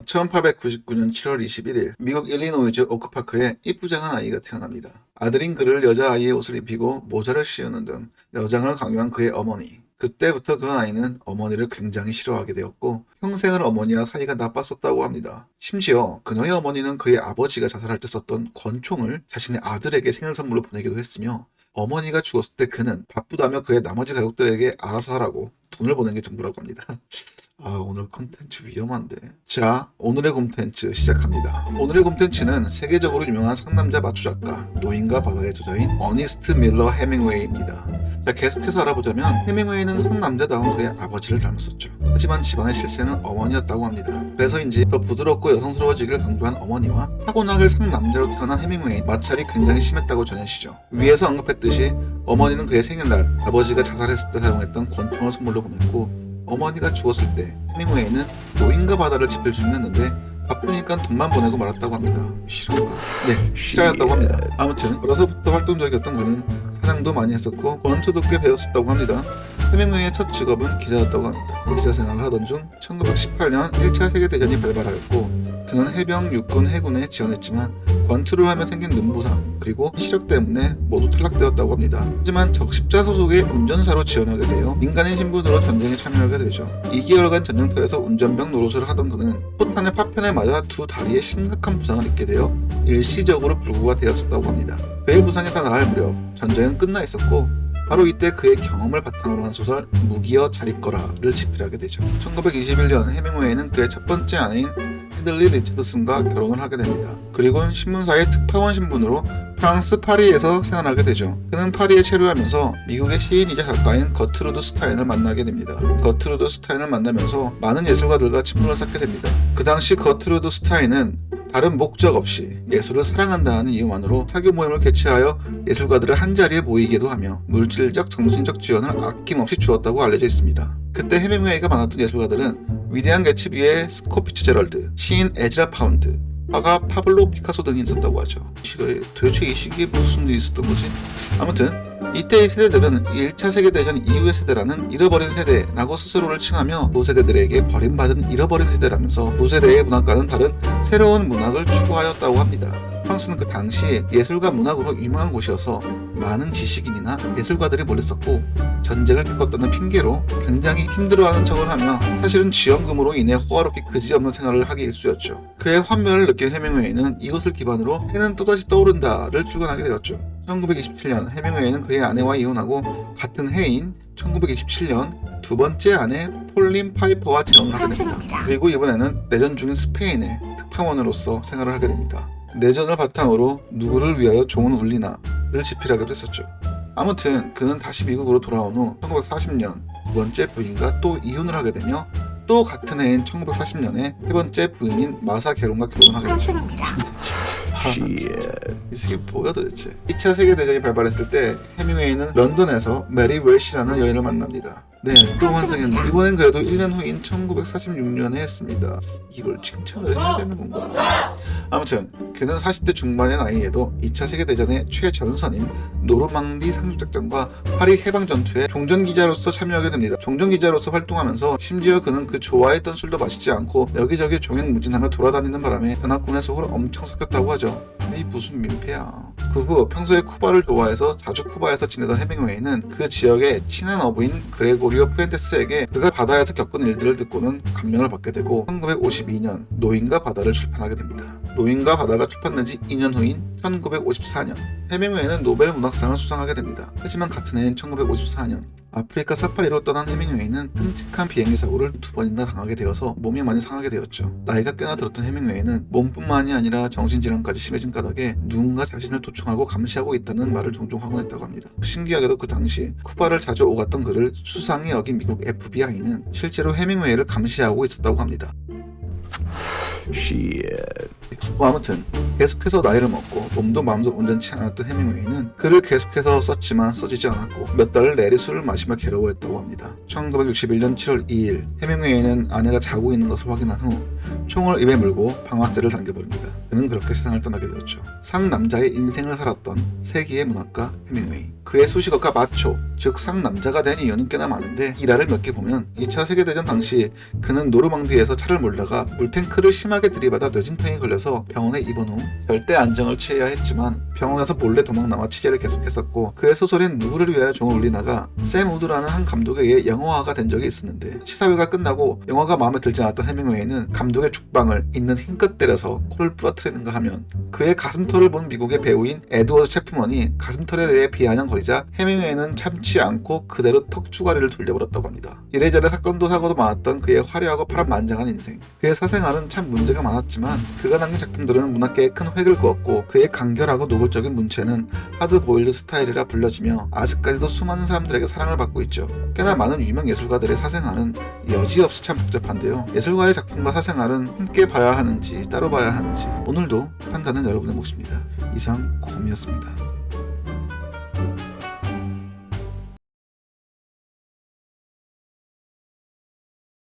1899년 7월 21일 미국 일리노이주 오크파크에 이쁘장한 아이가 태어납니다. 아들인 그를 여자아이의 옷을 입히고 모자를 씌우는 등 여장을 강요한 그의 어머니. 그때부터 그 아이는 어머니를 굉장히 싫어하게 되었고 평생을 어머니와 사이가 나빴었다고 합니다. 심지어 그녀의 어머니는 그의 아버지가 자살할 때 썼던 권총을 자신의 아들에게 생일 선물로 보내기도 했으며 어머니가 죽었을 때 그는 바쁘다며 그의 나머지 가족들에게 알아서 하라고 돈을 보낸 게 전부라고 합니다. 오늘 콘텐츠 위험한데. 자, 오늘의 콘텐츠 시작합니다. 오늘의 콘텐츠는 세계적으로 유명한 상남자 마초 작가 노인과 바다의 저자인 어니스트 밀러 해밍웨이입니다. 자, 계속해서 알아보자면 해밍웨이는 상남자다운 그의 아버지를 닮았었죠. 하지만 집안의 실세는 어머니였다고 합니다. 그래서인지 더 부드럽고 여성스러워지기를 강조한 어머니와 타고나길 상남자로 태어난 해밍웨이 마찰이 굉장히 심했다고 전해지죠. 위에서 언급했듯이 어머니는 그의 생일날 아버지가 자살했을 때 사용했던 권총을 선물로 보냈고 어머니가 죽었을 때 해밍웨이는 노인과 바다를 집필 중이었는데 바쁘니까 돈만 보내고 말았다고 합니다. 싫은가? 네, 싫어였다고 합니다. 아무튼 어려서부터 활동적이었던 그는 사냥도 많이 했었고 권투도 꽤 배웠었다고 합니다. 해밍웨이의 첫 직업은 기자였다고 합니다. 기자 생활을 하던 중 1918년 1차 세계대전이 발발하였고 그는 해병, 육군, 해군에 지원했지만 권투를 하며 생긴 눈부상 그리고 시력 때문에 모두 탈락되었다고 합니다. 하지만 적십자 소속의 운전사로 지원하게 되어 민간인 신분으로 전쟁에 참여하게 되죠. 2개월간 전쟁터에서 운전병 노릇을 하던 그는 포탄의 파편에 맞아 두 다리에 심각한 부상을 입게 되어 일시적으로 불구가 되었었다고 합니다. 그의 부상이 다 나을 무렵 전쟁은 끝나 있었고 바로 이때 그의 경험을 바탕으로 한 소설 무기여 잘 있거라를 집필하게 되죠. 1921년 해밍웨이는 그의 첫 번째 아내인 헤들리 리처드슨과 결혼을 하게 됩니다. 그리고는 신문사의 특파원 신분으로 프랑스 파리에서 생활하게 되죠. 그는 파리에 체류하면서 미국의 시인이자 작가인 거트루드 스타인을 만나게 됩니다. 거트루드 스타인을 만나면서 많은 예술가들과 친분을 쌓게 됩니다. 그 당시 거트루드 스타인은 다른 목적 없이 예술을 사랑한다는 이유만으로 사교 모임을 개최하여 예술가들을 한자리에 모이게도 하며 물질적, 정신적 지원을 아낌없이 주었다고 알려져 있습니다. 그때 해밍웨이가 만났던 예술가들은 위대한 개츠비의 스콧 피츠제럴드, 시인 에즈라 파운드, 화가 파블로 피카소 등이 있었다고 하죠. 도대체 이 시기에 무슨 일이 있었던 거지? 아무튼 이때의 세대들은 1차 세계대전 이후의 세대라는 잃어버린 세대라고 스스로를 칭하며 부세대들에게 버림받은 잃어버린 세대라면서 부세대의 문학과는 다른 새로운 문학을 추구하였다고 합니다. 프랑스는 그 당시 예술과 문학으로 유명한 곳이어서 많은 지식인이나 예술가들이 몰렸었고 전쟁을 겪었다는 핑계로 굉장히 힘들어하는 척을 하며 사실은 지원금으로 인해 호화롭게 그지없는 생활을 하기 일쑤였죠. 그의 환멸을 느낀 해밍웨이는 이것을 기반으로 해는 또다시 떠오른다를 출간하게 되었죠. 1927년 해밍웨이는 그의 아내와 이혼하고 같은 해인 1927년 두 번째 아내 폴린 파이퍼와 재혼을 하게 됩니다. 그리고 이번에는 내전 중인 스페인의 특파원으로서 생활을 하게 됩니다. 내전을 바탕으로 누구를 위하여 종은 울리나를 집필하기도 했었죠. 아무튼 그는 다시 미국으로 돌아온 후 1940년 두 번째 부인과 또 이혼을 하게 되며 또 같은 해인 1940년에 세 번째 부인인 마사 게론과 결혼을 하게 되죠. 이게 뭐야 도대체. 2차 세계대전이 발발했을 때 해밍웨이는 런던에서 메리 웰시라는 여인을 만납니다. 네, 또 환승했네. 이번엔 그래도 1년 후인 1946년에 했습니다. 이걸 칭찬을 해야 되는 건가? 아무튼 그는 40대 중반의 나이에도 2차 세계대전의 최전선인 노르망디 상륙작전과 파리 해방전투에 종전기자로서 참여하게 됩니다. 종전기자로서 활동하면서 심지어 그는 그 좋아했던 술도 마시지 않고 여기저기 종횡무진하며 돌아다니는 바람에 연합군의 속을 엄청 섞였다고 하죠. 이 무슨 민폐야. 그 후 평소에 쿠바를 좋아해서 자주 쿠바에서 지내던 해밍웨이는 그 지역의 친한 어부인 그레고리오 푸엔테스에게 그가 바다에서 겪은 일들을 듣고는 감명을 받게 되고 1952년 노인과 바다를 출판하게 됩니다. 노인과 바다가 출판된 지 2년 후인 1954년 해밍웨이는 노벨 문학상을 수상하게 됩니다. 하지만 같은 해인 1954년 아프리카 사파리로 떠난 해밍웨이는 끔찍한 비행기 사고를 두 번이나 당하게 되어서 몸이 많이 상하게 되었죠. 나이가 꽤나 들었던 해밍웨이는 몸뿐만이 아니라 정신질환까지 심해진 까닭에 누군가 자신을 도청하고 감시하고 있다는 말을 종종 하곤 했다고 합니다. 신기하게도 그 당시 쿠바를 자주 오갔던 그를 수상히 여긴 미국 FBI는 실제로 해밍웨이를 감시하고 있었다고 합니다. 아무튼 계속해서 나이를 먹고 몸도 마음도 온전치 않았던 해밍웨이는 글을 계속해서 썼지만 써지지 않았고 몇 달을 내리 술을 마시며 괴로워했다고 합니다. 1961년 7월 2일 해밍웨이는 아내가 자고 있는 것을 확인한 후 총을 입에 물고 방아쇠를 당겨버립니다. 그는 그렇게 세상을 떠나게 되었죠. 상남자의 인생을 살았던 세기의 문학가 해밍웨이. 그의 수식어가 마초, 즉 상남자가 된 이유는 꽤나 많은데 일화를 몇 개 보면 2차 세계대전 당시 그는 노르망디에서 차를 몰다가 물탱크를 심하게 들이받아 뇌진탕에 걸려서 병원에 입원 후 절대 안정을 취해야 했지만 병원에서 몰래 도망나와 취재를 계속했었고, 그의 소설인 누구를 위하여 종을 울리다가 샘 우드라는 한 감독에 의해 영화화가 된 적이 있었는데, 시사회가 끝나고 영화가 마음에 들지 않았던 해밍웨이는 감독의 죽방을 있는 힘껏 때려서 코를 부러뜨리는가 하면, 그의 가슴털을 본 미국의 배우인 에드워드 체프먼이 가슴털에 대해 비아냥거리자 해밍웨이는 참지 않고 그대로 턱주가리를 돌려버렸다고 합니다. 이래저래 사건도 사고도 많았던 그의 화려하고 파란만장한 인생. 그의 사생활은 참 문제가 많았지만 그가 남긴 작품들은 문학계에 큰 획을 그었고, 그의 간결하고 노골적인 문체는 하드보일드 스타일이라 불려지며 아직까지도 수많은 사람들에게 사랑을 받고 있죠. 꽤나 많은 유명 예술가들의 사생활은 여지없이 참 복잡한데요. 예술가의 작품과 사생활은 함께 봐야 하는지 따로 봐야 하는지 오늘도 판단은 여러분의 몫입니다. 이상 곰이었습니다.